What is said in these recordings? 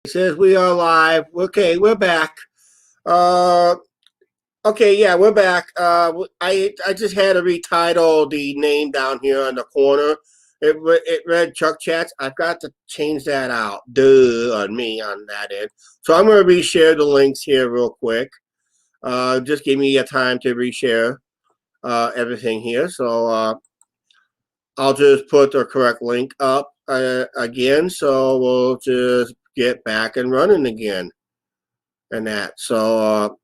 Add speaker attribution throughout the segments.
Speaker 1: It says we are live. Okay, we're back. Uh, okay, yeah, we're back. I just had to retitle the name down here in the corner. It read Chuck Chats. I've got to change that out. Duh, on me on that end. So I'm going to reshare the links here real quick. Just give me a time to reshare everything here. So I'll just put the correct link up again. So we'll just get back and running again and that. So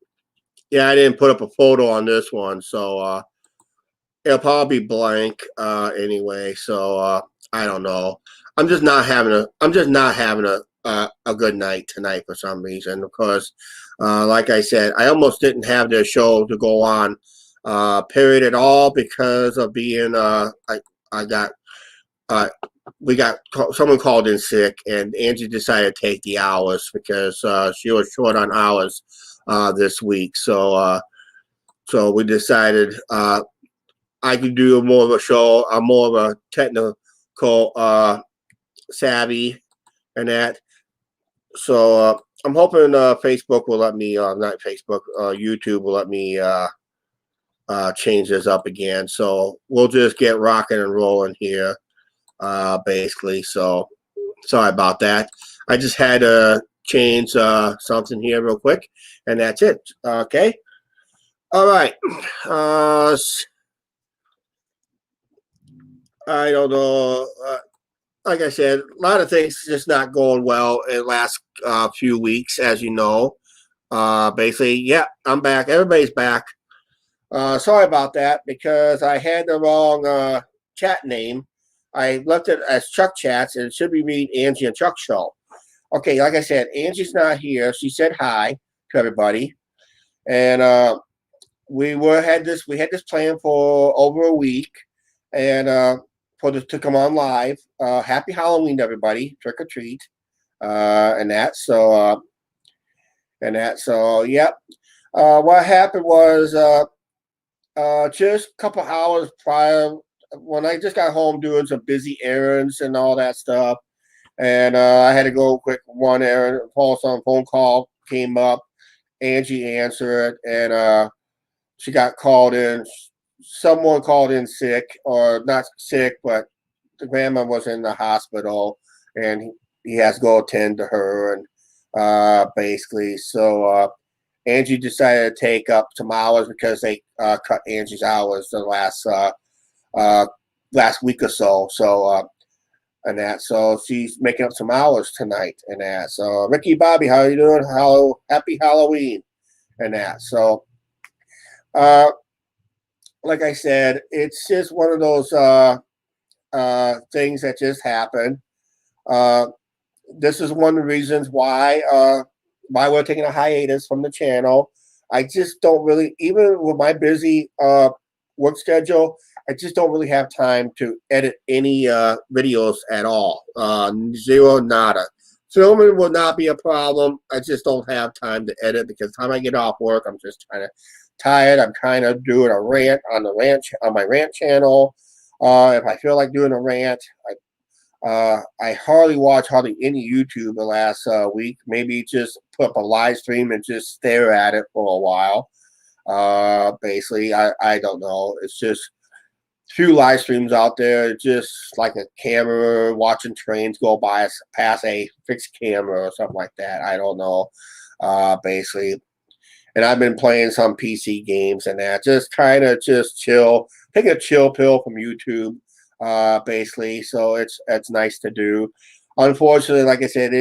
Speaker 1: yeah, I didn't put up a photo on this one, so it'll probably be blank anyway. So I don't know. I'm just not having a good night tonight for some reason because like I said, I almost didn't have the show to go on period at all because of being I got we got someone called in sick, and Angie decided to take the hours because she was short on hours this week. So we decided I could do more of a show, more of a technical savvy and that. So I'm hoping Facebook will let me, not Facebook, YouTube will let me change this up again. So we'll just get rocking and rolling here. Basically. So sorry about that. I just had to change something here real quick, and that's it. Okay. All right. I don't know. Like I said, a lot of things just not going well in the last few weeks, as you know. Basically, yeah, I'm back. Everybody's back. Sorry about that because I had the wrong chat name. I left it as Chuck Chats, and it should be read Angie and Chuck Show. Okay, like I said, Angie's not here. She said hi to everybody, and we had this plan for over a week, and for this to come on live. Happy Halloween, everybody! Trick or treat, and that. So yep. What happened was just a couple hours prior, when I just got home doing some busy errands and all that stuff, and I had to go quick one errand. Some phone call came up. Angie answered it, and she got called in. Someone called in sick, or not sick, but the grandma was in the hospital, and he has to go attend to her, and basically, so Angie decided to take up some hours because they cut Angie's hours the last week or so. So and that, so she's making up some hours tonight and that. So Ricky Bobby, how are you doing? Happy Halloween and that. So like I said, it's just one of those things that just happen. This is one of the reasons why we're taking a hiatus from the channel. I just don't really, even with my busy work schedule, I just don't really have time to edit any videos at all. Zero, nada. Filming will not be a problem. I just don't have time to edit because the time I get off work, I'm just kind of tired. I'm kind of doing a rant on my rant channel. If I feel like doing a rant, I hardly watch any YouTube the last week. Maybe just put up a live stream and just stare at it for a while. Basically, I don't know. It's just a few live streams out there, just like a camera watching trains go by past a fixed camera or something like that. I don't know. Basically, and I've been playing some PC games and that. Just kind of just chill, take a chill pill from YouTube. Basically, so it's nice to do. Unfortunately, like I said,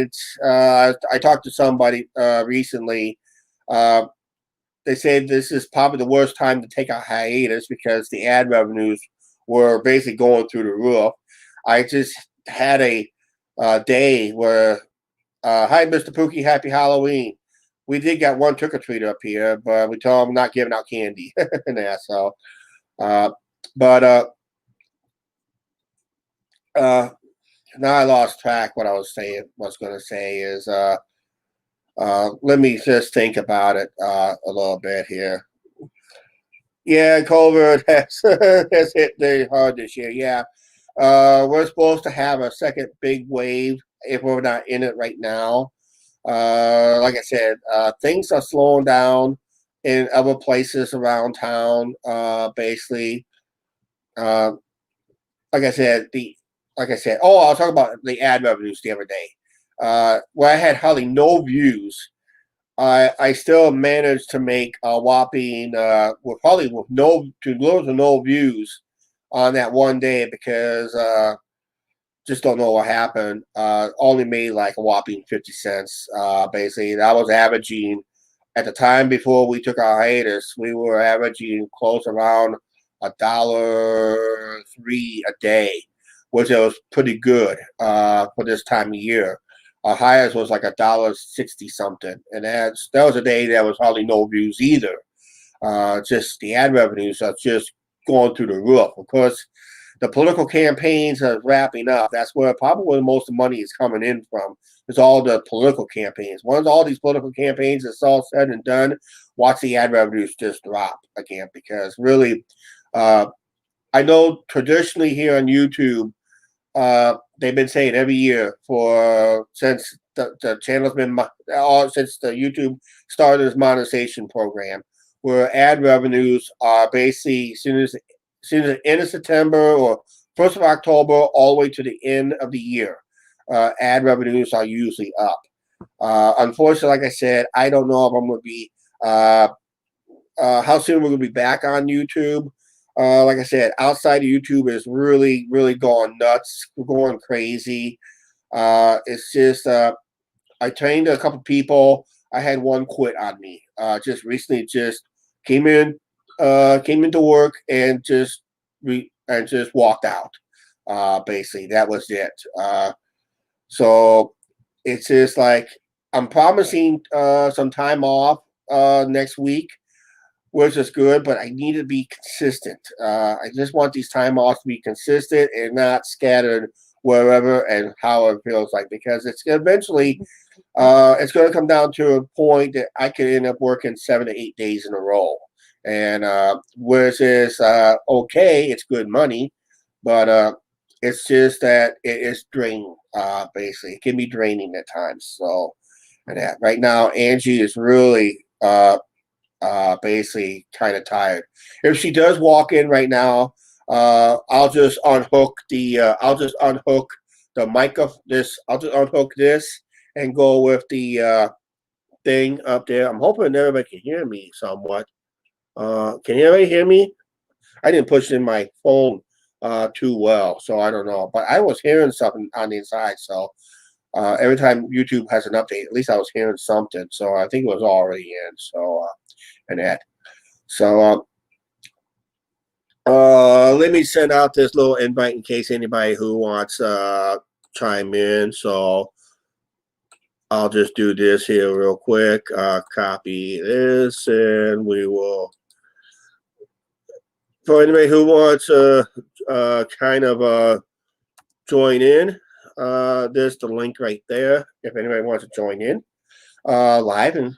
Speaker 1: I talked to somebody recently. They say this is probably the worst time to take a hiatus because the ad revenues were basically going through the roof. I just had a day where, hi, Mr. Pookie, happy Halloween. We did get one trick-or-treater up here, but we told him not giving out candy. Yeah, so, but now I lost track what I was going to say is, let me just think about it a little bit here. Yeah, COVID has hit very hard this year. Yeah, we're supposed to have a second big wave if we're not in it right now. Like I said, things are slowing down in other places around town. Basically, uh, like I said, oh, I was talking about the ad revenues the other day. Where I had hardly no views, I still managed to make a whopping with little to no views on that one day because just don't know what happened. Only made like a whopping 50 cents. Basically, that was averaging at the time before we took our hiatus. We were averaging close around $1.03 a day, which was pretty good for this time of year. Our highest was like $1.60 something, and that was a day that was hardly no views either. Just the ad revenues are just going through the roof. Of course, the political campaigns are wrapping up. That's where probably most of the money is coming in from. Is all the political campaigns. Once all these political campaigns is all said and done, watch the ad revenues just drop again because really, I know traditionally here on YouTube, they've been saying every year for since the channel's been since the YouTube started its monetization program, where ad revenues are basically as soon as the end of September or 1st of October, all the way to the end of the year, ad revenues are usually up. Unfortunately, like I said, I don't know if I'm going to be how soon we're going to be back on YouTube. Like I said, outside of YouTube is really, really going nuts. We're going crazy. It's just I trained a couple people. I had one quit on me. Just recently, just came into work and just walked out. Basically, that was it. So it's just like I'm promising some time off next week, which is good, but I need to be consistent. I just want these time offs to be consistent and not scattered wherever and how it feels like, because it's eventually it's going to come down to a point that I could end up working 7 to 8 days in a row. And whereas it's okay, it's good money, but it's just that it is draining. Basically, it can be draining at times. So, and that right now, Angie is really basically kind of tired. If she does walk in right now, I'll just unhook the mic of this. I'll just unhook this and go with the thing up there. I'm hoping everybody can hear me somewhat. Can everybody hear me? I didn't push in my phone too well, so I don't know. But I was hearing something on the inside, so every time YouTube has an update, at least I was hearing something. So I think it was already in. So and that. So let me send out this little invite in case anybody who wants chime in. So I'll just do this here real quick. Copy this, and we will. For anybody who wants to kind of join in, there's the link right there. If anybody wants to join in live, and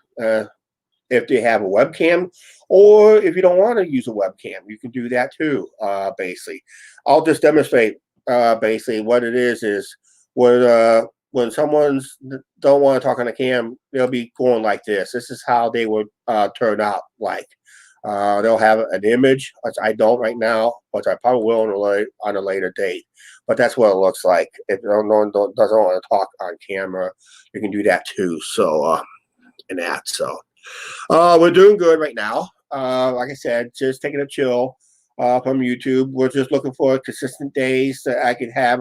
Speaker 1: if they have a webcam, or if you don't want to use a webcam, you can do that too. Basically, I'll just demonstrate basically what it is when someone's don't want to talk on a cam, they'll be going like this. This is how they would turn out like. They'll have an image, which I don't right now, but I probably will on a later date. But that's what it looks like. If no one doesn't want to talk on camera, you can do that too. So, and that. So, we're doing good right now. Like I said, just taking a chill from YouTube. We're just looking for consistent days that I could have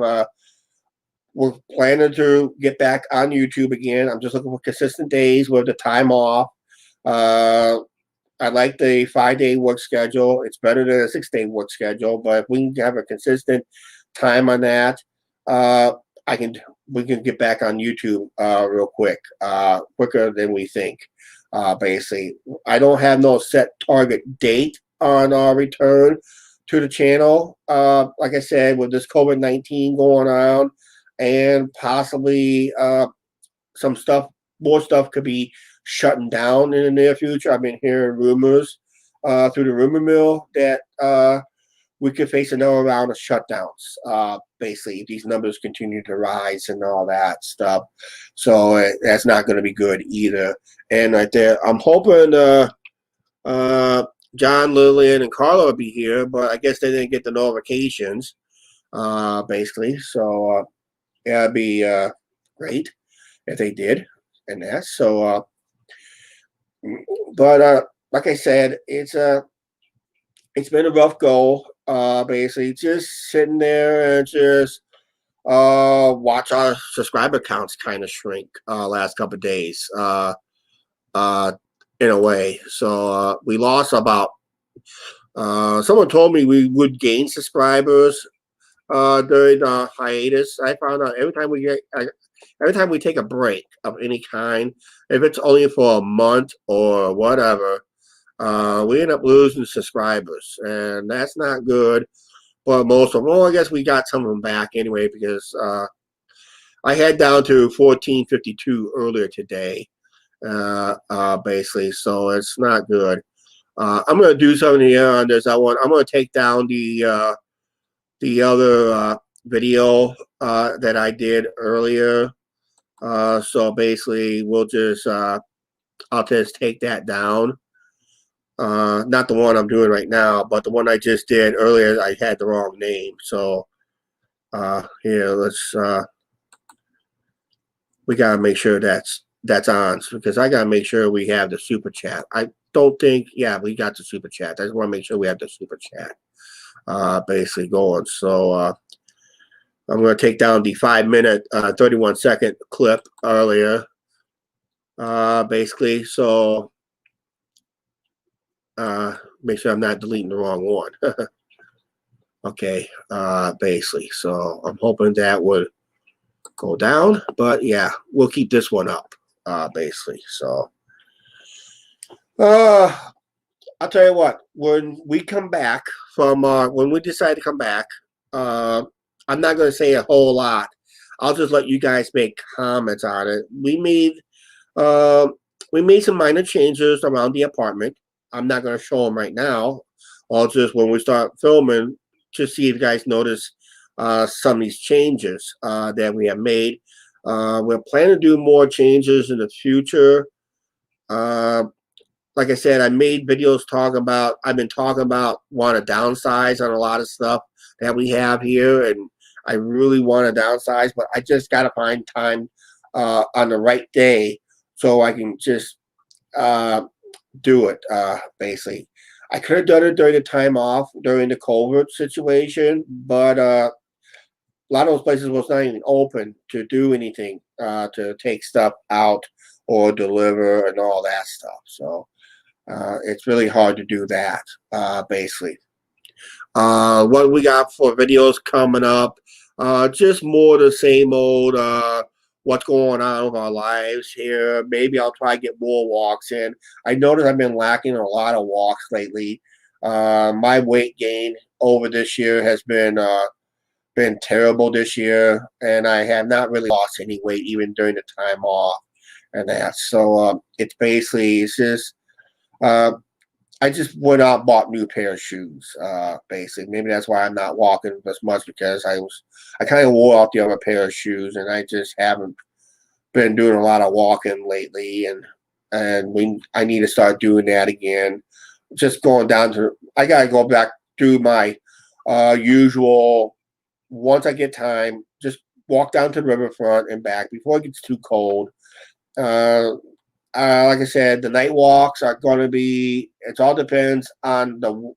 Speaker 1: we're planning to get back on YouTube again. I'm just looking for consistent days with the time off. I like the 5-day work schedule. It's better than a 6-day work schedule, but if we can have a consistent time on that, we can get back on YouTube real quick, quicker than we think. Basically, I don't have no set target date on our return to the channel. Like I said, with this COVID-19 going on, and possibly more stuff could be shutting down in the near future. I've been hearing rumors through the rumor mill that we could face another round of shutdowns. Basically, if these numbers continue to rise and all that stuff. So that's not going to be good either. And right there, I'm hoping John, Lillian, and Carla will be here, but I guess they didn't get the notifications. Basically, so yeah, it'd be great if they did, and that. So, but like I said, it's been a rough go. Basically, just sitting there and just watch our subscriber counts kind of shrink last couple of days. In a way, so we lost about. Someone told me we would gain subscribers during the hiatus. I found out every time we take a break of any kind, if it's only for a month or whatever, we end up losing subscribers, and that's not good. But most of them, well, I guess we got some of them back anyway because I had down to 1452 earlier today, basically, so it's not good. I'm gonna do something here on this. I'm gonna take down the other video that I did earlier. So basically, I'll just take that down. Not the one I'm doing right now, but the one I just did earlier. I had the wrong name. So here, we gotta make sure that's on because I gotta make sure we have the super chat. I don't think, yeah, we got the super chat. I just want to make sure we have the super chat basically going. So I'm going to take down the 5-minute, 31-second clip earlier, basically. So make sure I'm not deleting the wrong one. Okay, basically. So I'm hoping that would go down, but yeah, we'll keep this one up, basically. So I'll tell you what, when we come back from when we decide to come back, I'm not going to say a whole lot. I'll just let you guys make comments on it. We made some minor changes around the apartment. I'm not going to show them right now. I'll just when we start filming to see if you guys notice some of these changes that we have made. We're planning to do more changes in the future. Like I said, I made videos I've been talking about want to downsize on a lot of stuff that we have here, and I really want to downsize, but I just got to find time on the right day so I can just do it, basically. I could have done it during the time off, during the COVID situation, but a lot of those places was not even open to do anything, to take stuff out or deliver and all that stuff. So it's really hard to do that, basically. What we got for videos coming up, just more the same old, what's going on with our lives here. Maybe I'll try to get more walks in. I noticed I've been lacking a lot of walks lately. My weight gain over this year has been terrible this year, and I have not really lost any weight even during the time off and that. So it's just I just went out and bought new pair of shoes, basically. Maybe that's why I'm not walking as much because I kind of wore out the other pair of shoes, and I just haven't been doing a lot of walking lately, and I need to start doing that again. Just going down to I gotta go back to my usual. Once I get time, just walk down to the riverfront and back before it gets too cold. Like I said, the night walks are going to be. It all depends on the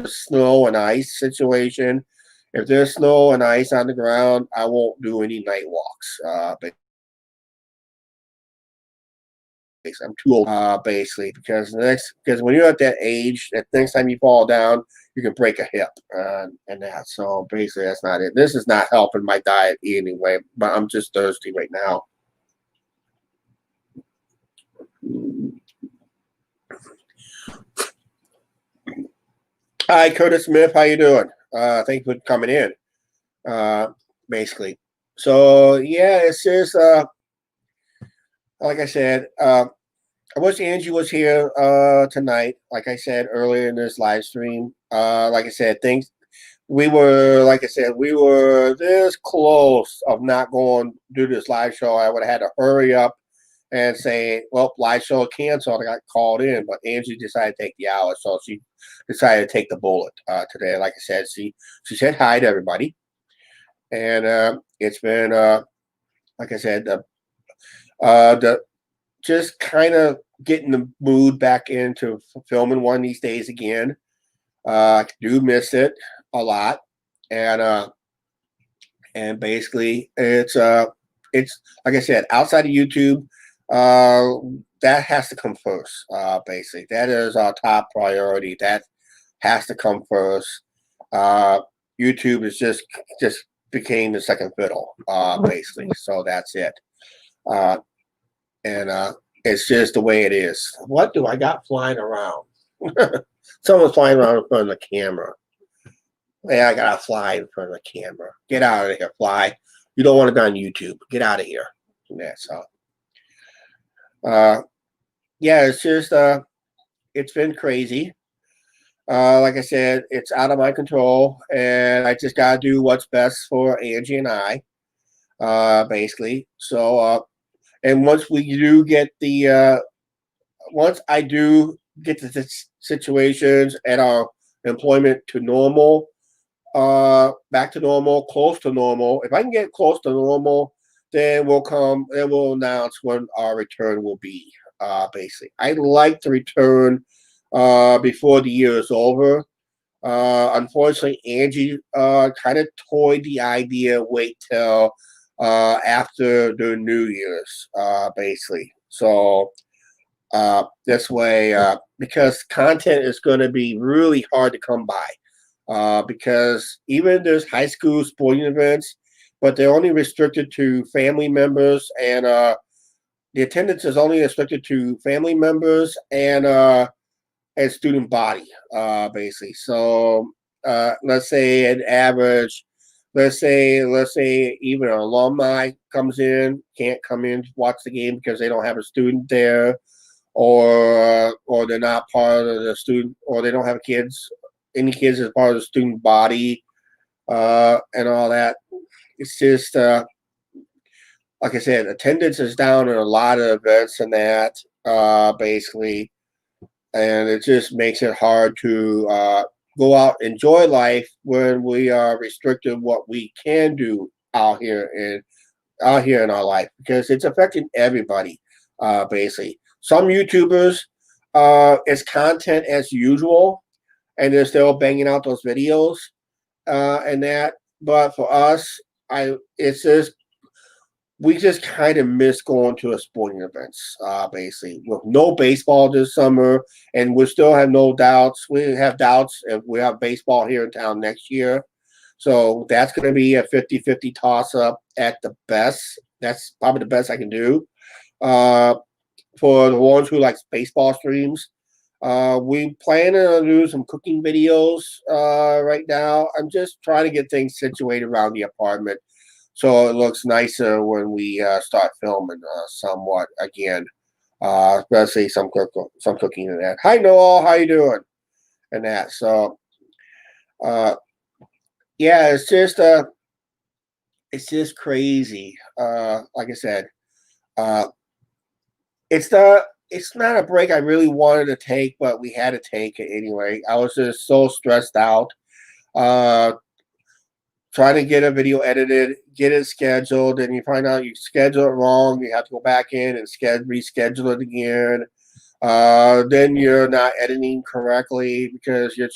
Speaker 1: snow and ice situation. If there's snow and ice on the ground, I won't do any night walks. Basically, I'm too old, basically, because when you're at that age, the next time you fall down, you can break a hip and that. So basically, that's not it. This is not helping my diet anyway. But I'm just thirsty right now. Hi, Curtis Smith. How you doing? Thank you for coming in. Basically, so yeah, it's just like I said. I wish Angie was here tonight. Like I said earlier in this live stream. Like I said, we were, like I said, we were this close of not going to do this live show. I would have had to hurry up and say, well, live show canceled. I got called in, but Angie decided to take the hour, so she decided to take the bullet today. Like I said, she said hi to everybody, and it's been, like I said, the just kind of getting the mood back into filming one of these days again. I do miss it a lot, and basically it's like I said, outside of YouTube, that has to come first. Basically, that is our top priority. That has to come first. YouTube is just became the second fiddle, basically. So that's it. Uh, and it's just the way it is. What do I got flying around? Someone's flying around in front of the camera. Yeah, I gotta fly in front of the camera. Get out of here, fly. You don't want to be on YouTube. Get out of here. Yeah, so yeah, it's just it's been crazy. Like I said, it's out of my control, and I just gotta do what's best for Angie and I, basically. So and once we do get the once I do get the situations and our employment to normal, back to normal, close to normal. If I can get close to normal, then we'll announce when our return will be. Basically, I'd like to return before the year is over. Unfortunately, Angie kind of toyed the idea, wait till after the New Year's, basically. So this way, because content is going to be really hard to come by. Because even there's high school sporting events, but they're only restricted to family members, and the attendance is only restricted to family members and student body, basically. So let's say an average, let's say even an alumni comes in, can't come in to watch the game because they don't have a student there, or they're not part of the student, or they don't have kids, any kids as part of the student body, and all that. It's just like I said, attendance is down in a lot of events and that, basically, and it just makes it hard to go out, enjoy life when we are restricted what we can do out here in our life, because it's affecting everybody, basically. Some YouTubers, it's content as usual, and they're still banging out those videos, and that. But for us, it's just we just kind of miss going to a sporting events, basically. With no baseball this summer, and we still have no doubts. We have doubts if we have baseball here in town next year. So that's going to be a 50-50 toss up at the best. That's probably the best I can do. For the ones who like baseball streams, we plan to do some cooking videos right now. I'm just trying to get things situated around the apartment so it looks nicer when we start filming somewhat again. Especially some cooking and that. Hi Noel, how you doing? And that. So yeah, it's just crazy. Like I said, uh, it's not a break I really wanted to take, but we had to take it anyway. I was just so stressed out. Uh, Trying to get a video edited, get it scheduled, and you find out you schedule it wrong. You have to go back in and reschedule it again. Then you're not editing correctly because you're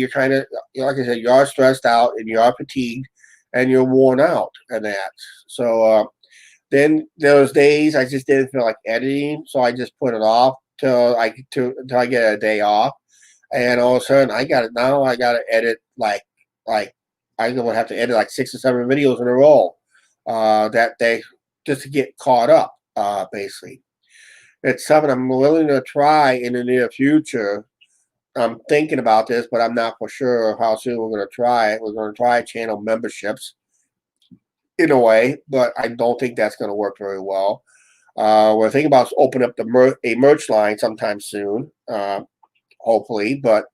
Speaker 1: kind of, like I said, you are stressed out and you are fatigued and you're worn out and that. So then those days I just didn't feel like editing, so I just put it off until I get a day off. And all of a sudden I got it now. I got to edit like I'm gonna have to edit like 6 or 7 videos in a row that day just to get caught up. Basically, it's something I'm willing to try in the near future. I'm thinking about this, but I'm not for sure how soon we're going to try it. We're going to try channel memberships in a way, but I don't think that's going to work very well. We're thinking about opening up a merch line sometime soon, hopefully, but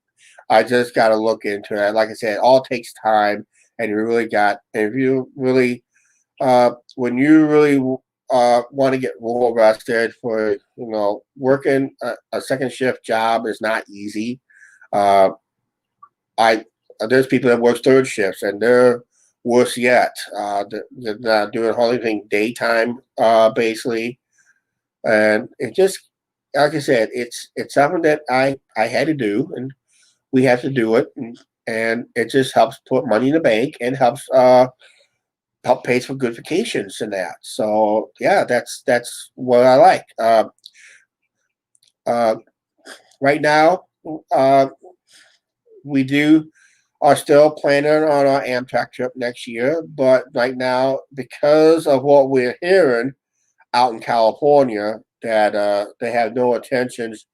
Speaker 1: I just got to look into it. Like I said, it all takes time, and if you really, when you really want to get role rested for, working a second shift job is not easy. Uh, I There's people that work third shifts, and they're worse yet. They're not doing hardly anything daytime, basically, and it just, like I said, it's something that I had to do, and we have to do it, and it just helps put money in the bank and help pays for good vacations and that. So yeah, that's what I like. Uh, right now, uh, we are still planning on our Amtrak trip next year, but right now, because of what we're hearing out in California, that they have no intentions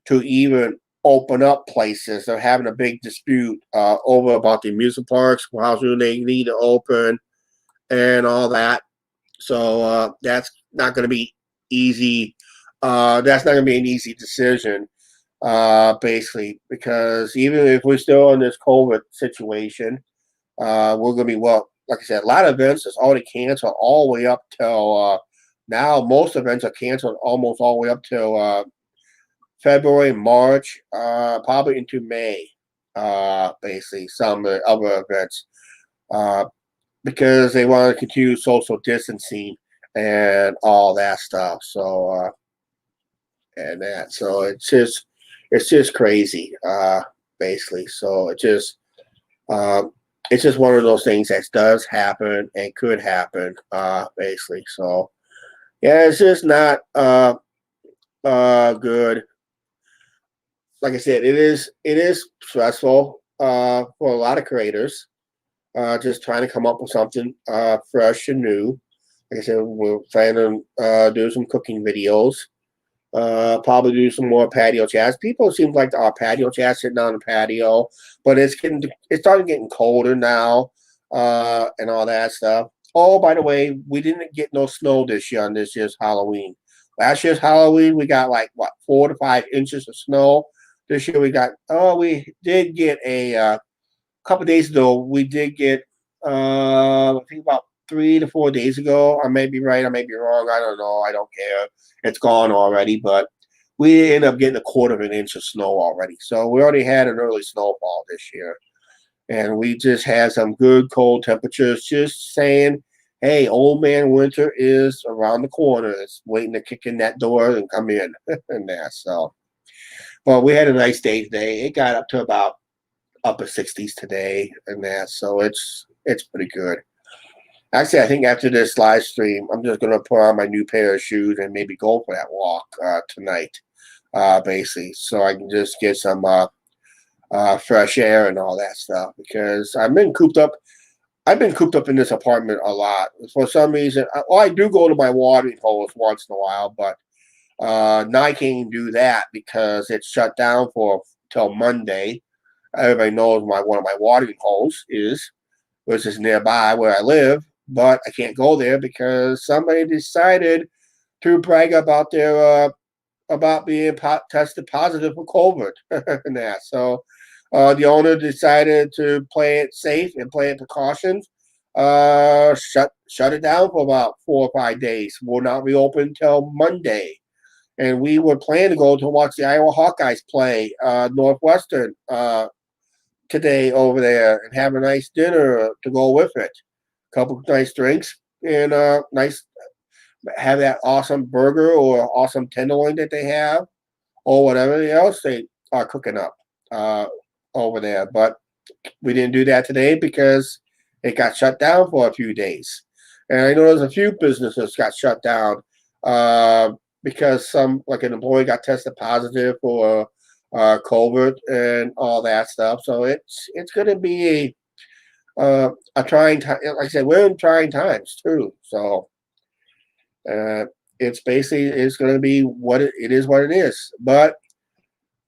Speaker 1: to even open up places. They're having a big dispute over about the amusement parks, how soon they need to open, and all that. So that's not going to be easy. That's not going to be an easy decision, basically, because even if we're still in this COVID situation, we're going to be, well, like I said, a lot of events is already canceled all the way up till now. Most events are canceled almost all the way up till February, March, probably into May, basically, some of the other events. Uh, because they want to continue social distancing and all that stuff. So so it's just crazy, basically. So it's just one of those things that does happen and could happen, basically. So yeah, it's just not good. Like I said, it is stressful for a lot of creators. Just trying to come up with something fresh and new. Like I said, we're planning on doing some cooking videos. Probably do some more patio chats. People seem like our patio chats sitting on the patio, but it's starting getting colder now, and all that stuff. Oh, by the way, we didn't get no snow this year on this year's Halloween. Last year's Halloween, we got like what 4 to 5 inches of snow. This year we did get a couple days ago, we did get, I think about 3 to 4 days ago. I may be right, I may be wrong. I don't know. I don't care. It's gone already, but we ended up getting a quarter of an inch of snow already. So we already had an early snowfall this year. And we just had some good cold temperatures, just saying, hey, old man winter is around the corner. It's waiting to kick in that door and come in. And that. So, but we had a nice day today. It got up to about upper 60s today and that, so it's pretty good. Actually, I think after this live stream, I'm just gonna put on my new pair of shoes and maybe go for that walk tonight, basically, so I can just get some fresh air and all that stuff, because I've been cooped up in this apartment a lot for some reason. I do go to my watering holes once in a while, but now I can't even do that because it's shut down for till Monday. Everybody knows one of my watering holes which is nearby where I live, but I can't go there because somebody decided to brag about their about being tested positive for COVID and that. So the owner decided to play it safe and play it precautions. Shut it down for about 4 or 5 days. Will not reopen till Monday. And we were planning to go to watch the Iowa Hawkeyes play Northwestern today over there and have a nice dinner to go with it. A couple of nice drinks and have that awesome burger or awesome tenderloin that they have or whatever else they are cooking up over there. But we didn't do that today because it got shut down for a few days. And I know there's a few businesses got shut down because like an employee got tested positive for COVID and all that stuff. So it's going to be a trying time. Like I said, we're in trying times too. So it's going to be what it is. What it is. But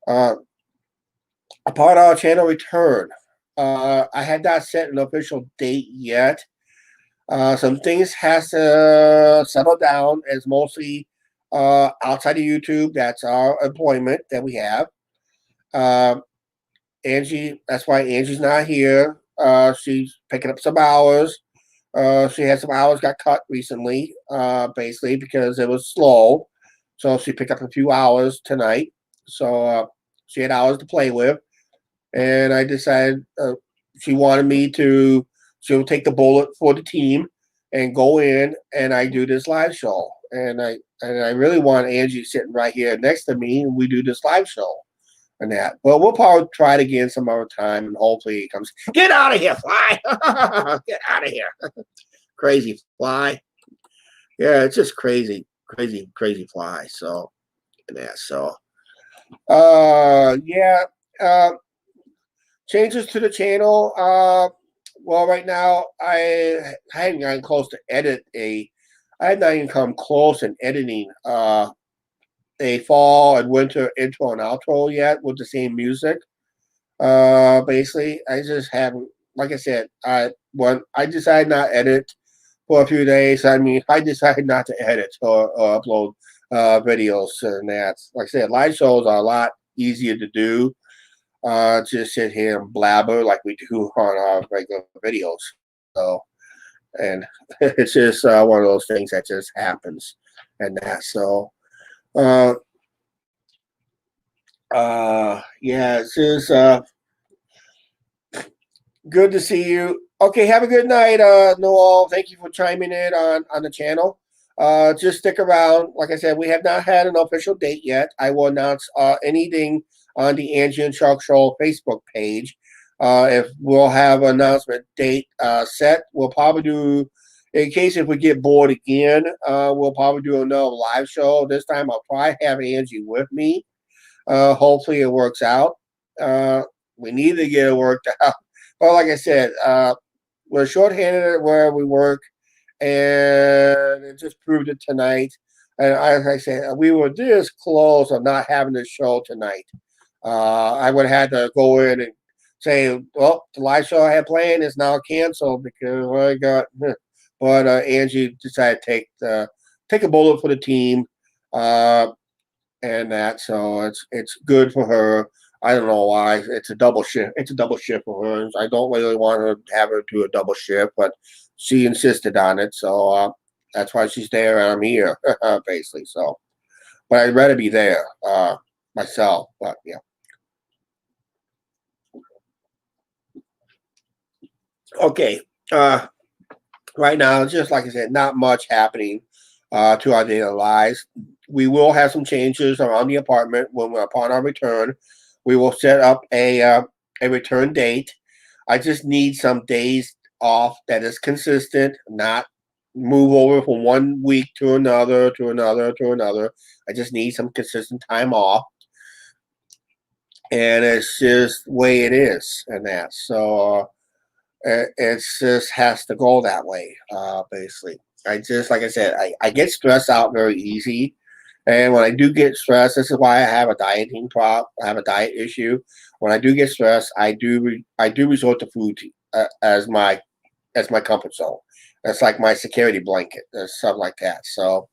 Speaker 1: upon our channel return, I had not set an official date yet. Some things has to settle down, as mostly outside of YouTube. That's our employment that we have. Angie, that's why Angie's not here. She's picking up some hours. She had some hours got cut recently, basically because it was slow. So she picked up a few hours tonight. So she had hours to play with, and I decided she wanted me to. She'll take the bullet for the team and go in, and I do this live show. And I really want Angie sitting right here next to me, and we do this live show and that. But we'll probably try it again some other time, and hopefully it comes. Get out of here, fly! Get out of here, crazy fly! Yeah, it's just crazy, crazy, crazy fly. So and that. So yeah. Changes to the channel. Well, right now I hadn't gotten close to edit a. I had not even come close in editing a fall and winter intro and outro yet with the same music. Basically, I just haven't. Like I said, I decided not edit for a few days. I mean, I decided not to edit or upload videos and that. Like I said, live shows are a lot easier to do. Just sit here and blabber like we do on our regular videos. So, and it's just one of those things that just happens and that. So, uh, yeah, it's just good to see you. Okay, have a good night, Noel. Thank you for chiming in on the channel. Just stick around. Like I said, we have not had an official date yet. I will announce anything on the Angie and Chuck Show Facebook page. If we'll have an announcement date set, we'll probably do, in case if we get bored again, we'll probably do another live show. This time I'll probably have Angie with me. Hopefully it works out. We need to get it worked out. But like I said, we're shorthanded at where we work, and it just proved it tonight. And as I said, we were this close of not having this show tonight. I would have had to go in and say, well, the live show I had planned is now canceled because I got. But Angie decided to take a bullet for the team, and that. So it's good for her. I don't know why. It's a double shift. It's a double shift for her. I don't really want her to have her do a double shift, but she insisted on it. So that's why she's there and I'm here, basically. So, but I'd rather be there myself. But yeah. Okay. Right now, just like I said, not much happening to our daily lives. We will have some changes around the apartment when we're upon our return. We will set up a return date. I just need some days off that is consistent, not move over from one week to another to another to another. I just need some consistent time off, and it's just the way it is, and that. So it just has to go that way, basically. I just, like I said, I get stressed out very easy. And when I do get stressed, this is why I have a dieting prop. I have a diet issue. When I do get stressed, I do resort to food as my comfort zone. That's like my security blanket and stuff like that. So,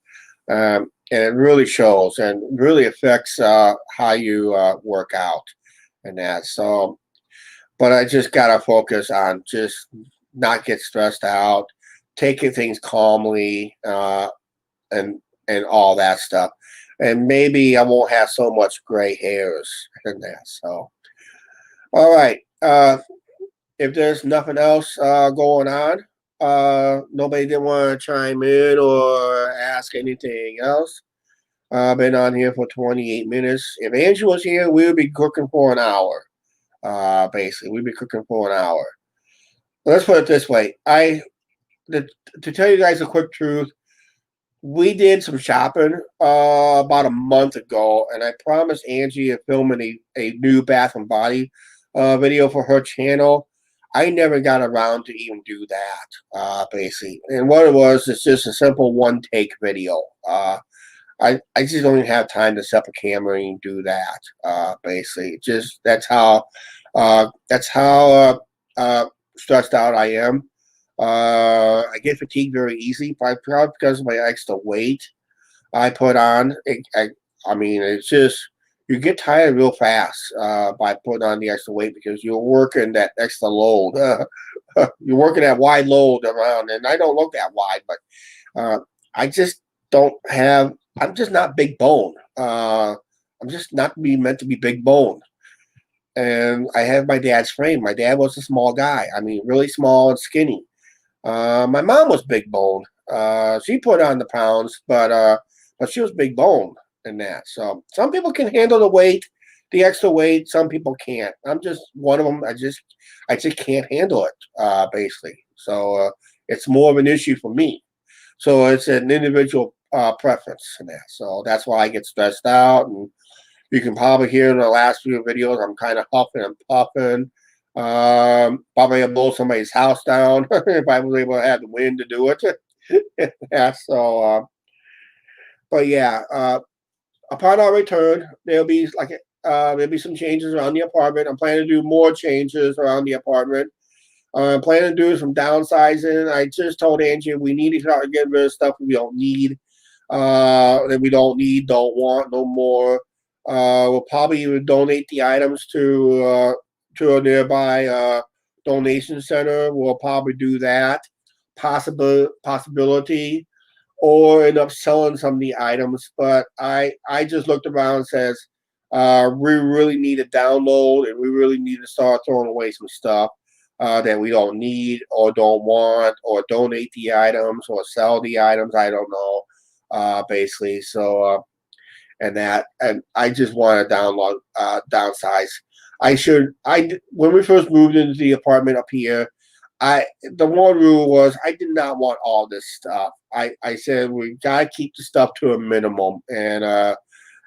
Speaker 1: and it really shows and really affects how you work out and that. So, but I just gotta focus on just not get stressed out, taking things calmly, and all that stuff. And maybe I won't have so much gray hairs in that. So, all right. If there's nothing else going on, nobody didn't want to chime in or ask anything else. I've been on here for 28 minutes. If Angie was here, we would be cooking for an hour. Basically, we'd be cooking for an hour. Let's put it this way. To tell you guys a quick truth, we did some shopping about a month ago, and I promised Angie of filming a new Bath and Body video for her channel. I never got around to even do that, basically. And what it was, it's just a simple one-take video. I just don't even have time to set up a camera and do that, basically. Just that's how stressed out I am. I get fatigued very easy, probably because of my extra weight I put on. I mean, it's just you get tired real fast by putting on the extra weight because you're working that extra load. You're working that wide load around, and I don't look that wide, but I just don't have. I'm just not big bone. I'm just not meant to be big bone. And I have my dad's frame. My dad was a small guy. I mean, really small and skinny. My mom was big bone. She put on the pounds, but she was big bone in that. So some people can handle the weight, the extra weight. Some people can't. I'm just one of them. I just can't handle it. Basically, so it's more of an issue for me. So it's an individual preference in that. So that's why I get stressed out, and you can probably hear in the last few videos I'm kind of huffing and puffing. Probably blow somebody's house down if I was able to have the wind to do it. Yeah, so but yeah, upon our return, there'll be some changes around the apartment. I'm planning to do more changes around the apartment. I'm planning to do some downsizing. I just told Angie we need to start getting rid of stuff we don't need, that we don't need, don't want no more. We'll probably even donate the items to a nearby donation center. We'll probably do that. Possibility, or end up selling some of the items. But I just looked around and says we really need to download, and we really need to start throwing away some stuff that we don't need or don't want, or donate the items or sell the items. I don't know, basically. So and I just want to downsize. When we first moved into the apartment up here, the one rule was I did not want all this stuff. I said we gotta keep the stuff to a minimum, and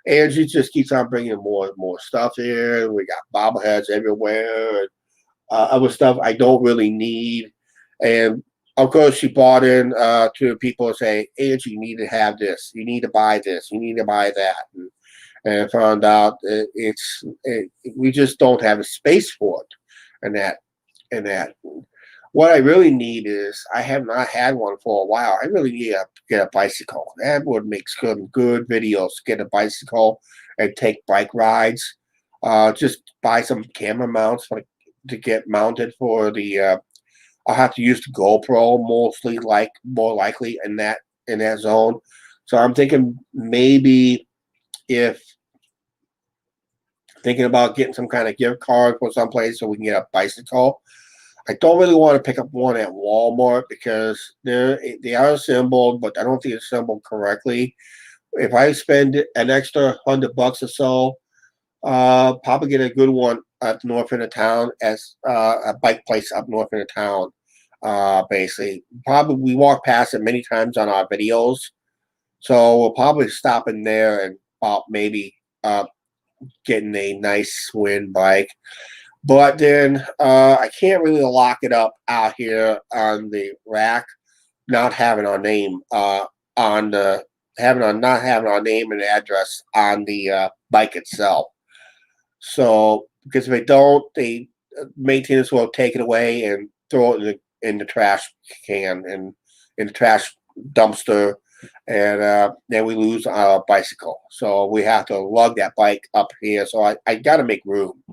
Speaker 1: Angie just keeps on bringing more and more stuff here. We got bobbleheads everywhere, and other stuff I don't really need, and of course she bought in to people say, Angie, you need to have this, you need to buy this, you need to buy that, and found out we just don't have a space for it, and that. What I really need is I have not had one for a while. I really need to get a bicycle. That would make some good videos. Get a bicycle and take bike rides. Just buy some camera mounts to get mounted for the. I'll have to use the GoPro more likely in that zone. So I'm thinking maybe if thinking about getting some kind of gift card for someplace so we can get a bicycle. I don't really want to pick up one at Walmart because they are assembled, but I don't think it's assembled correctly. If I spend an extra $100 or so, probably get a good one at the north end of town as a bike place up north end of town. Basically, probably we walk past it many times on our videos, so we'll probably stop in there and maybe getting a nice Schwinn bike. But then I can't really lock it up out here on the rack, not having our name on the not having our name and address on the bike itself. So because if they don't, the maintenance will take it away and throw it in the trash can and in the trash dumpster, and then we lose our bicycle. So we have to lug that bike up here. So I got to make room.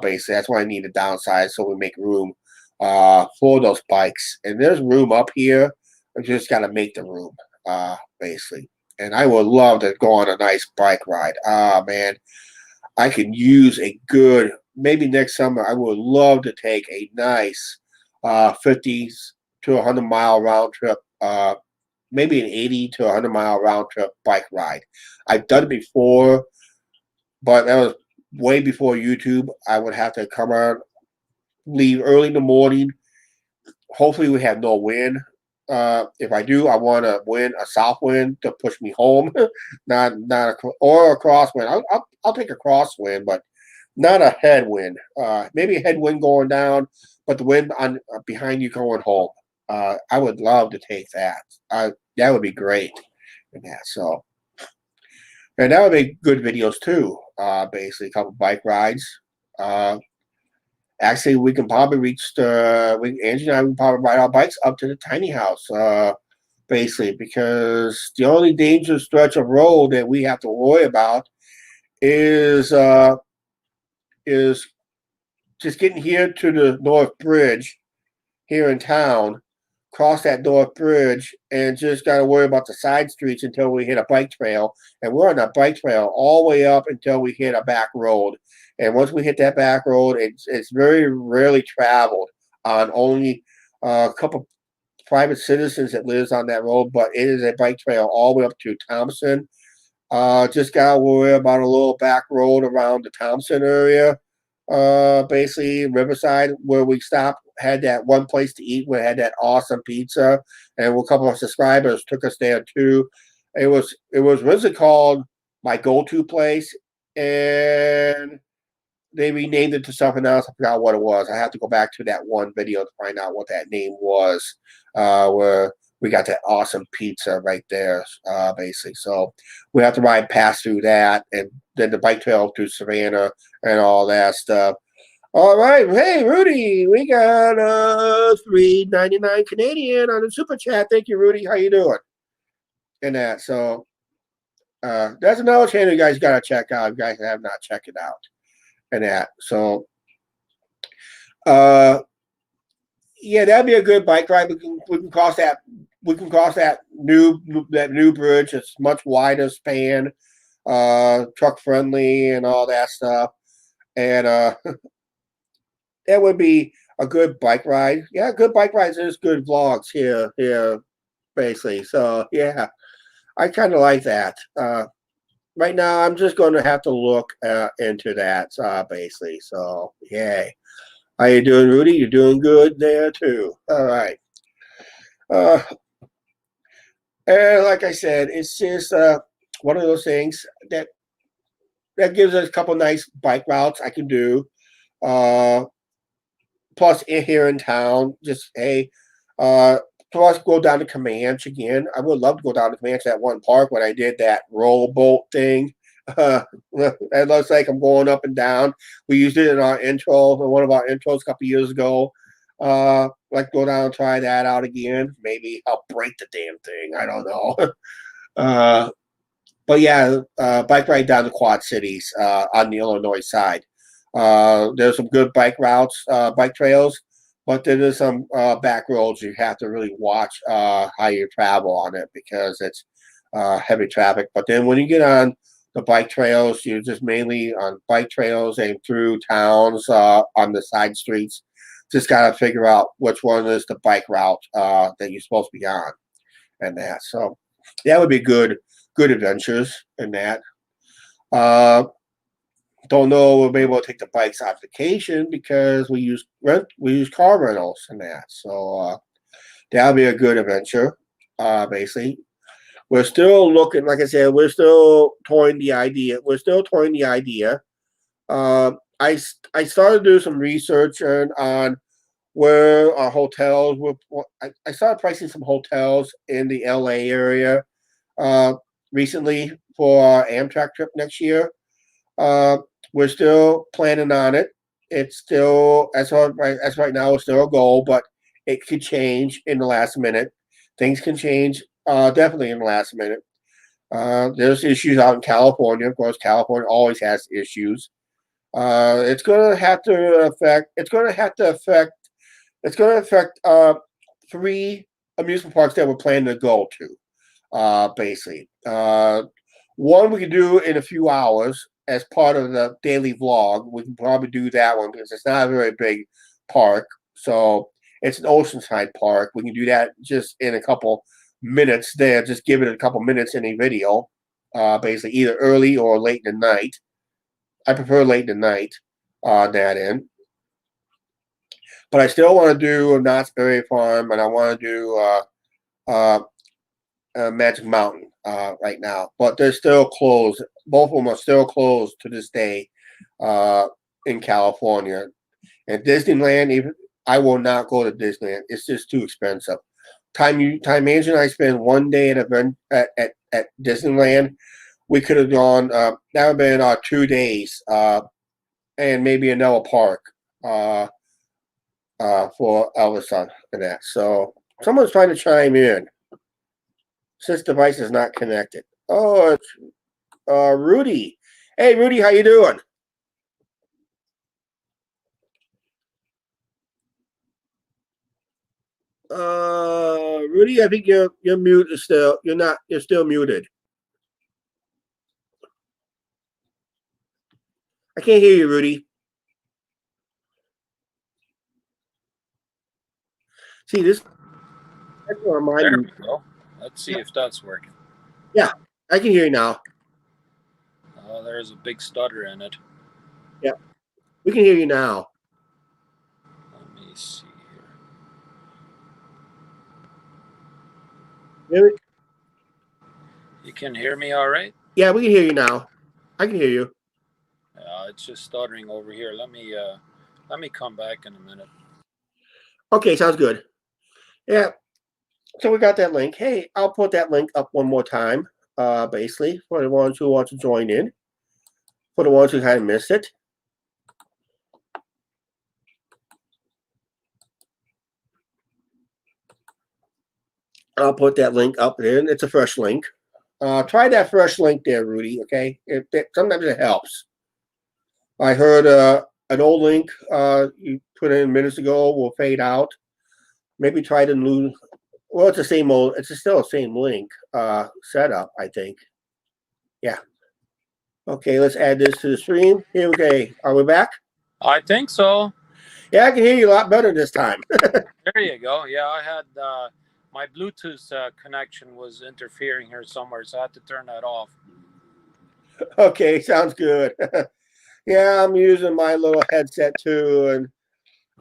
Speaker 1: Basically, that's why I need to downsize so we make room for those bikes. And there's room up here. I just got to make the room, basically. And I would love to go on a nice bike ride. Man, I can use a good, maybe next summer, I would love to take a nice 50 to 100 mile round trip, maybe an 80 to 100 mile round trip bike ride. I've done it before, but that was way before YouTube. I would have to come out, leave early in the morning. Hopefully we have no wind. If I do, I want a south wind to push me home, or a crosswind. I'll take a crosswind, but not a headwind. Maybe a headwind going down, but the wind on behind you going home. I would love to take that. That would be great. So. And that would make good videos too. Basically, a couple bike rides. Actually, we can probably reach Angie and I can probably ride our bikes up to the tiny house. Basically, because the only dangerous stretch of road that we have to worry about is just getting here to the North Bridge here in town, cross that North Bridge, and just got to worry about the side streets until we hit a bike trail. And we're on that bike trail all the way up until we hit a back road. And once we hit that back road, it's very rarely traveled on only a couple private citizens that lives on that road, but it is a bike trail all the way up to Thompson. Just gotta worry about a little back road around the Thompson area. Basically Riverside, where we stopped, had that one place to eat. We had that awesome pizza, and a couple of subscribers took us there too. It was what's it called? My go-to place, and they renamed it to something else. I forgot what it was. I have to go back to that one video to find out what that name was. Where we got that awesome pizza right there, basically. So we have to ride past through that, and then the bike trail through Savannah and all that stuff. All right, hey Rudy, we got $3.99 Canadian on the super chat. Thank you, Rudy. How you doing? And that, so that's another channel you guys gotta check out. If you guys have not checked it out, and that. So, yeah, that'd be a good bike ride. We can cross that. We can cross that new bridge. It's much wider span, truck friendly, and all that stuff. And that would be a good bike ride. Yeah, good bike rides. There's good vlogs here, basically. So yeah, I kind of like that. Right now, I'm just going to have to look into that, basically. So yay. How you doing, Rudy? You're doing good there too. All right. Uh, and like I said, it's just one of those things that gives us a couple nice bike routes I can do. Uh, Plus, here in town, just hey, plus go down to Comanche again. I would love to go down to Comanche, that one park when I did that rowboat thing. It looks like I'm going up and down. We used it in our intro, one of our intros a couple years ago. Like go down and try that out again. Maybe I'll break the damn thing. I don't know. But yeah, bike ride down to Quad Cities on the Illinois side. There's some good bike routes, bike trails, but there is some back roads you have to really watch how you travel on it because it's heavy traffic. But then when you get on the bike trails, you're just mainly on bike trails and through towns on the side streets. Just got to figure out which one is the bike route that you're supposed to be on, and that. So that would be good adventures in that. Don't know we'll be able to take the bikes on vacation because we use car rentals and that. So that'll be a good adventure. Basically, we're still looking. Like I said, we're still toying the idea. I started to do some research on where our hotels were. I started pricing some hotels in the LA area recently for our Amtrak trip next year. We're still planning on it. It's still as right now, it's still a goal, but it could change in the last minute. Things can change definitely in the last minute. There's issues out in California. Of course, California always has issues. It's going to have to affect. It's going to affect 3 amusement parks that we're planning to go to. Basically, one we can do in a few hours as part of the daily vlog. We can probably do that one because it's not a very big park. So it's an oceanside park. We can do that just in a couple minutes there. Just give it a couple minutes in a video. Basically, either early or late in the night. I prefer late in the night on that end. But I still want to do Knott's Berry Farm, and I want to do Magic Mountain right now. But they're still closed. Both of them are still closed to this day in California. And Disneyland, even I will not go to Disneyland. It's just too expensive. Time Angel and I spend one day at Disneyland. We could have gone. That would have been 2 days, and maybe another park for Elvis and that. So someone's trying to chime in. Since device is not connected. Oh, it's Rudy. Hey, Rudy, how you doing? Rudy, I think you're mute still. You're still muted. I can't hear you, Rudy. See this? That's where my
Speaker 2: There
Speaker 1: mute.
Speaker 2: we go. Let's see if that's working.
Speaker 1: Yeah, I can hear you now.
Speaker 2: Oh, there's a big stutter in it.
Speaker 1: Yeah, we can hear you now.
Speaker 2: Let me see here.
Speaker 1: Really?
Speaker 2: You can hear me all right?
Speaker 1: Yeah, we can hear you now. I can hear you.
Speaker 2: It's just stuttering over here. Let me come back in a minute.
Speaker 1: Okay, sounds good. Yeah, so we got that link. Hey, I'll put that link up one more time. Basically, for the ones who want to join in, for the ones who kind of missed it. I'll put that link up there. It's a fresh link. Try that fresh link there, Rudy. Okay, sometimes it helps. I heard an old link you put in minutes ago will fade out. Maybe try the new. Well, it's the same old. It's still the same link setup, I think. Yeah. Okay, let's add this to the stream. Here we go. Are we back?
Speaker 2: I think so.
Speaker 1: Yeah, I can hear you a lot better this time.
Speaker 2: There you go. Yeah, I had my Bluetooth connection was interfering here somewhere, so I had to turn that off.
Speaker 1: Okay, sounds good. Yeah, I'm using my little headset too, and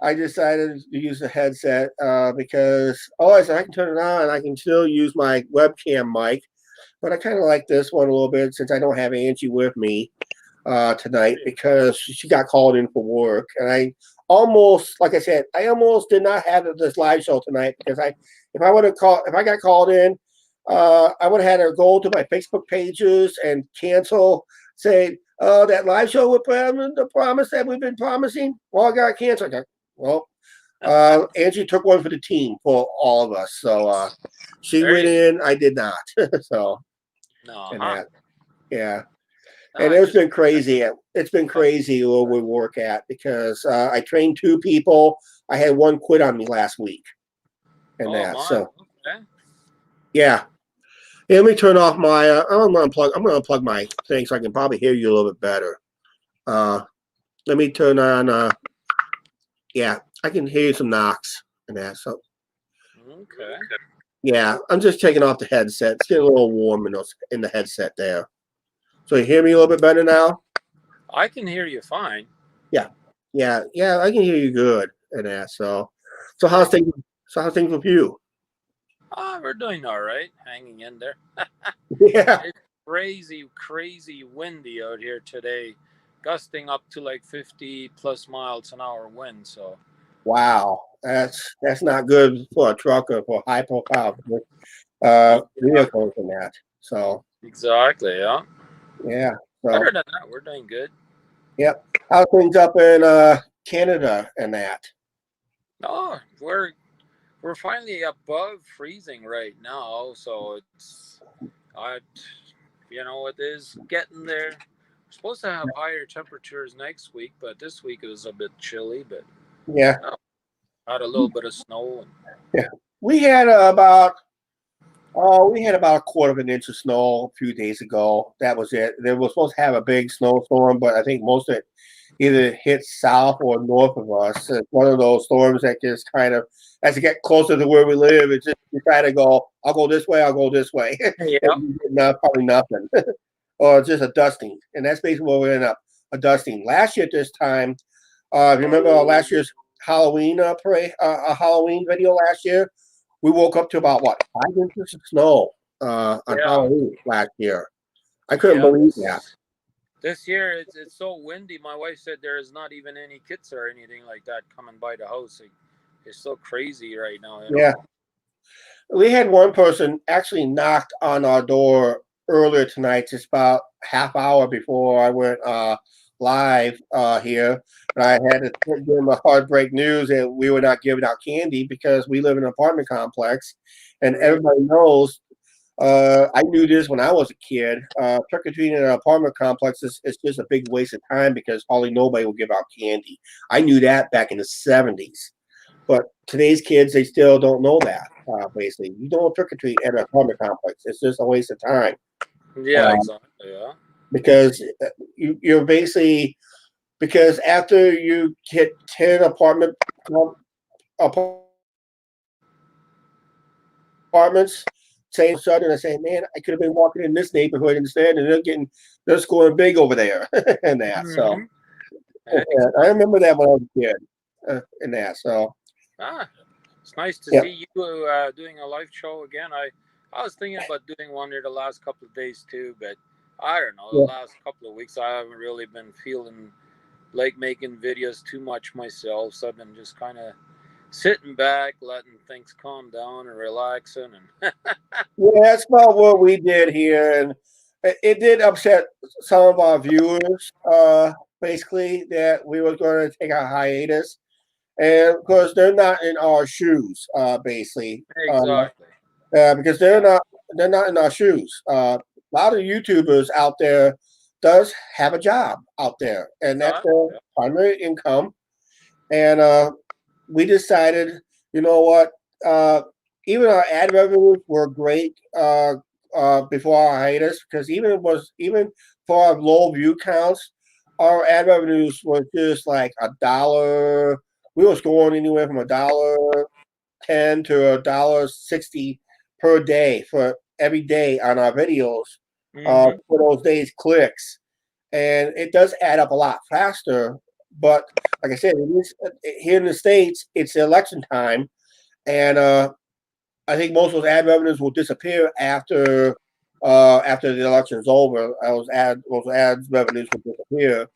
Speaker 1: I decided to use the headset because I said I can turn it on. I can still use my webcam mic, but I kind of like this one a little bit since I don't have Angie with me tonight because she got called in for work, and I almost, like I said, I almost did not have this live show tonight because if I got called in, I would have had her go to my Facebook pages and cancel, say, that live show with the promise that we've been promising. Well, I got canceled. Well, Angie took one for the team for all of us. So she
Speaker 2: There
Speaker 1: went
Speaker 2: you
Speaker 1: in, I did not. So,
Speaker 2: no,
Speaker 1: and
Speaker 2: huh?
Speaker 1: that, yeah. And
Speaker 2: I
Speaker 1: it's
Speaker 2: just
Speaker 1: been crazy. It's been crazy where we work at because I trained two people. I had one quit on me last week, and
Speaker 2: oh
Speaker 1: that.
Speaker 2: my.
Speaker 1: So
Speaker 2: Okay.
Speaker 1: yeah. Hey, let me turn off my. I'm gonna unplug. I'm gonna unplug my thing so I can probably hear you a little bit better. Let me turn on. Yeah, I can hear some knocks and that. So
Speaker 2: Okay.
Speaker 1: yeah, I'm just taking off the headset. It's getting a little warm in the headset there. So you hear me a little bit better now?
Speaker 2: I can hear you fine.
Speaker 1: Yeah, yeah. I can hear you good and that. So how's
Speaker 2: Very good.
Speaker 1: things? So how's things with you?
Speaker 2: We're doing all right, hanging in there.
Speaker 1: Yeah.
Speaker 2: It's crazy windy out here today, gusting up to like 50 plus miles an hour wind. So,
Speaker 1: Wow. That's not good for a truck or for high profile
Speaker 2: yeah,
Speaker 1: vehicles and that. So
Speaker 2: exactly. Yeah.
Speaker 1: yeah. So
Speaker 2: Other than that, we're doing good.
Speaker 1: yep. How's things up in Canada and that?
Speaker 2: No, we're finally above freezing right now. So I, it is getting there. We're supposed to have higher temperatures next week, but this week it was a bit chilly. But
Speaker 1: Yeah.
Speaker 2: had a little bit of snow.
Speaker 1: Yeah. We had we had about a quarter of an inch of snow a few days ago. That was it. They were supposed to have a big snowstorm, but I think most of it either hit south or north of us. It's one of those storms that just kind of, as you get closer to where we live, it's just you try to go, I'll go this way, I'll go this way.
Speaker 2: Yeah.
Speaker 1: And probably nothing. Or just a dusting. And that's basically what we end up, a dusting. Last year at this time, if you remember last year's Halloween parade, a Halloween video last year, we woke up to about what 5 inches of snow on
Speaker 2: Yeah.
Speaker 1: Halloween last year. I couldn't
Speaker 2: Yeah.
Speaker 1: believe that.
Speaker 2: This year it's so windy. My wife said there is not even any kids or anything like that coming by the house. It's so crazy right now.
Speaker 1: Yeah, we had one person actually knocked on our door earlier tonight, just about half hour before I went live here. And I had to give them a heartbreak news that we were not giving out candy because we live in an apartment complex, and everybody knows I knew this when I was a kid. Trick or treating in an apartment complex is just a big waste of time because hardly nobody will give out candy. I knew that back in the 70s. But today's kids, they still don't know that. Basically, you don't trick or treat at an apartment complex. It's just a waste of time.
Speaker 2: Yeah,
Speaker 1: Um,
Speaker 2: exactly. Yeah.
Speaker 1: because you're basically because after you hit 10 apartments, saying sudden, I say, man, I could have been walking in this neighborhood instead, and they're scoring big over there, and that. So
Speaker 2: Mm-hmm.
Speaker 1: I remember that when I was a kid, and that. So
Speaker 2: Ah, it's nice to
Speaker 1: yeah,
Speaker 2: see you doing a live show again. I was thinking about doing one here the last couple of days too, but I don't know. The
Speaker 1: yeah,
Speaker 2: last couple of weeks, I haven't really been feeling like making videos too much myself. So I've been just kind of sitting back, letting things calm down and relaxing. And
Speaker 1: yeah. That's about what we did here, and it did upset some of our viewers. Basically, that we were going to take a hiatus, and of course, they're not in our shoes. Basically,
Speaker 2: exactly.
Speaker 1: because
Speaker 2: Yeah.
Speaker 1: they're not in our shoes. A lot of YouTubers out there does have a job out there, and that's their
Speaker 2: Yeah.
Speaker 1: primary income. And we decided, you know what? Uh, Even our ad revenues were great before our hiatus because even for our low view counts, our ad revenues were just like $1. We were scoring anywhere from $1.10 to $1.60 per day for every day on our videos
Speaker 2: Mm-hmm.
Speaker 1: for those days clicks, and it does add up a lot faster. But like I said, here in the States, it's election time, and I think most of those ad revenues will disappear after the election's over. Those ad revenues will disappear.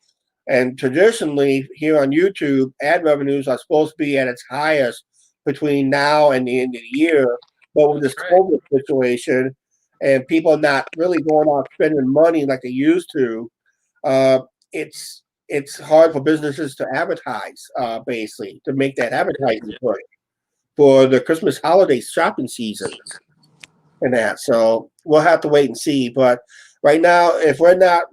Speaker 1: And traditionally, here on YouTube, ad revenues are supposed to be at its highest between now and the end of the year. But with
Speaker 2: That's
Speaker 1: this
Speaker 2: right.
Speaker 1: COVID situation and people not really going out spending money like they used to, uh, it's hard for businesses to advertise, basically, to make that advertising push for the Christmas holiday shopping season and that. So we'll have to wait and see. But right now, if we're not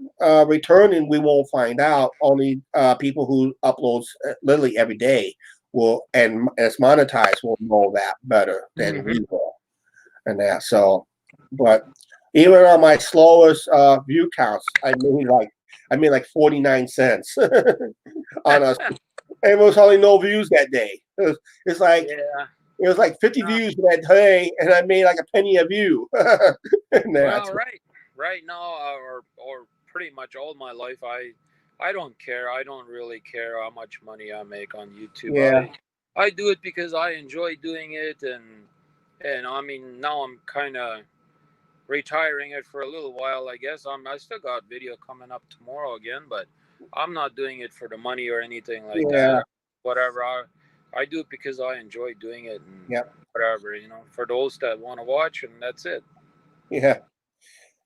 Speaker 1: returning, we won't find out. Only people who uploads literally every day will, and it's monetized, will know that better than
Speaker 2: Mm-hmm.
Speaker 1: we will, and that. So, but even on my slowest view counts, I made like 49 cents on us. And it was only no views that day. It's like
Speaker 2: Yeah.
Speaker 1: it was like 50
Speaker 2: Uh,
Speaker 1: views that day, and I made like a penny a view. And that.
Speaker 2: well, right now, or pretty much all my life, I don't care. I don't really care how much money I make on YouTube.
Speaker 1: Yeah,
Speaker 2: I do it because I enjoy doing it, and I mean now I'm kind of retiring it for a little while. I guess I still got video coming up tomorrow again, but I'm not doing it for the money or anything like
Speaker 1: yeah,
Speaker 2: that. Whatever I do it because I enjoy doing it and
Speaker 1: yeah,
Speaker 2: whatever for those that want to watch, and that's it.
Speaker 1: yeah,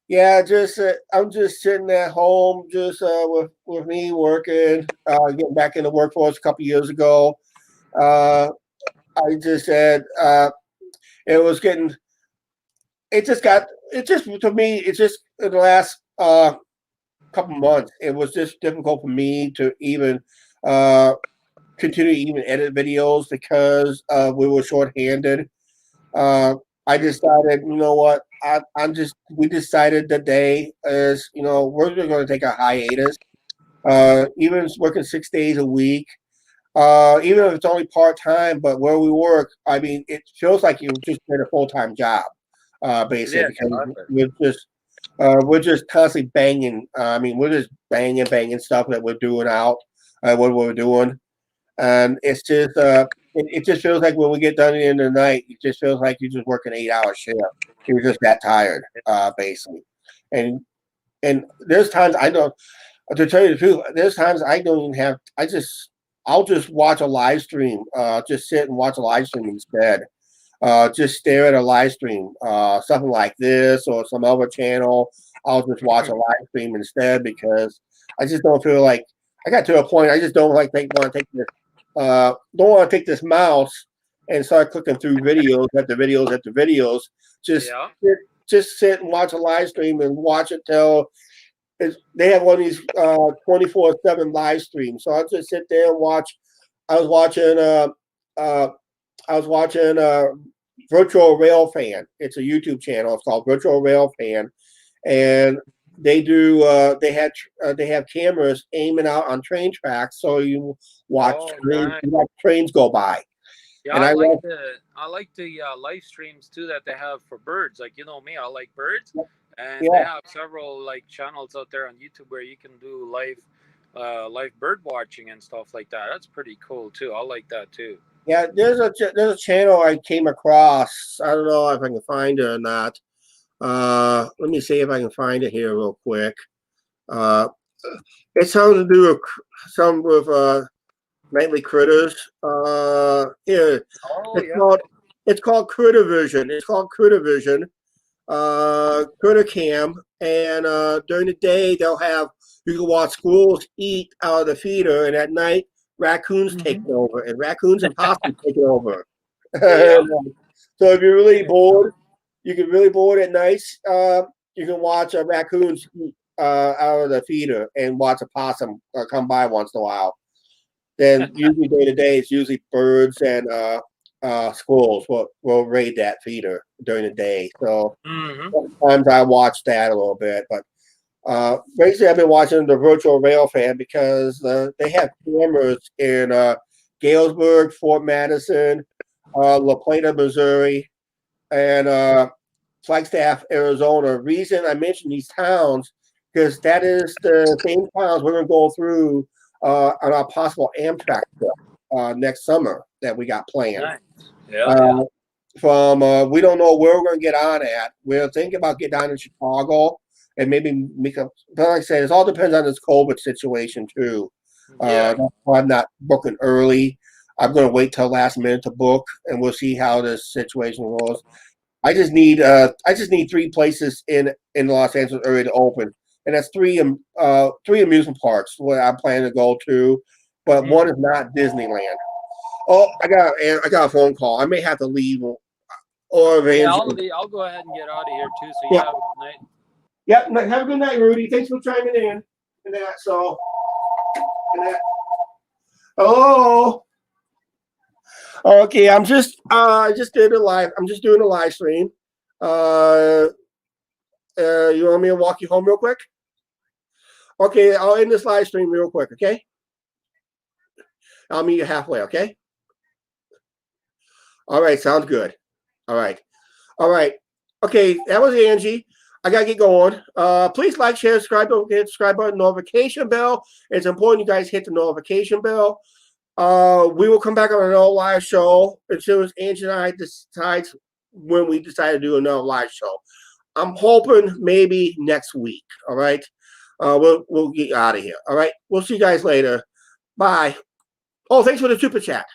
Speaker 1: yeah. Just I'm just sitting at home, just with me working, getting back in the workforce a couple years ago. Uh, I just said it was getting. It just got. It just to me. It's just in the last couple months. It was just difficult for me to even uh, continue to even edit videos because we were shorthanded. Uh, I decided, you know what? We decided today is, we're just going to take a hiatus. Even working 6 days a week, even if it's only part time, but where we work, I mean, it feels like you just did a full time job,
Speaker 2: Yeah,
Speaker 1: basically, because
Speaker 2: exactly.
Speaker 1: we're just constantly banging. I mean, we're just banging stuff that we're doing out, what we're doing. And it's just it just feels like when we get done at the end of the night, it just feels like you just work an 8 hour shift. You're just that tired, basically. And and there's times I don't to tell you the truth, there's times I don't even have I'll just watch a live stream, just sit and watch a live stream instead. Just stare at a live stream, something like this or some other channel. I'll just watch a live stream instead because I just don't feel like I got to a point. I just don't want to take this don't want to take this mouse and start clicking through videos after videos after videos. Just
Speaker 2: Yeah.
Speaker 1: just sit and watch a live stream and watch it till they have one of these 24/7 live streams. So I'll just sit there and watch. I was watching Virtual Rail Fan. It's a YouTube channel. It's called Virtual Rail Fan, and they do they have cameras aiming out on train tracks, so you watch
Speaker 2: Nice.
Speaker 1: trains go by.
Speaker 2: Yeah,
Speaker 1: And
Speaker 2: I like the live streams too that they have for birds. Like, you know me, I like birds, and they have several like channels out there on YouTube where you can do live bird watching and stuff like that. That's pretty cool too. I like that too.
Speaker 1: Yeah, there's a channel I came across. I don't know if I can find it or not. Let me see if I can find it here real quick. It's something to do with some with nightly critters. Here, it's called Critter Vision. It's called Critter Vision. Critter Cam, and during the day you can watch squirrels eat out of the feeder, and at night raccoons taking over, and raccoons and possums taking over. So if you're really bored, at night, you can watch raccoons eat out of the feeder and watch a possum come by once in a while. Then usually day to day, it's usually birds and squirrels will raid that feeder during the day. So sometimes I watch that a little bit, but basically I've been watching the Virtual Rail Fan because they have cameras in Galesburg, Fort Madison, La Plata, Missouri, and Flagstaff, Arizona. Reason I mention these towns because that is the same towns we're going to go through on our possible Amtrak trip next summer that we got planned.
Speaker 2: Nice. Yeah.
Speaker 1: We don't know where we're going to get on at. We're thinking about getting down in Chicago and maybe make a. But like I said, it all depends on this COVID situation too. That's why I'm not booking early. I'm going to wait till last minute to book, and we'll see how this situation goes. I just need 3 places in the Los Angeles area to open, and that's three amusement parks where I'm planning to go to, but one is not Disneyland. Oh, I got a phone call. I may have to leave or arrange.
Speaker 2: I'll go ahead and get out of here too. So you have a good night.
Speaker 1: Yep. Have a good night, Rudy. Thanks for chiming in. And that. Hello. Okay, I just did a live. I'm just doing a live stream. You want me to walk you home real quick? Okay, I'll end this live stream real quick. Okay. I'll meet you halfway. Okay. All right. Sounds good. All right. Okay, that was Angie. I gotta get going. Please like, share, subscribe. Don't forget to subscribe button, notification bell. It's important you guys hit the notification bell. We will come back on another live show as soon as Angie and I decide when we decide to do another live show. I'm hoping maybe next week. All right. We'll get out of here. All right. We'll see you guys later. Bye. Oh, thanks for the super chat.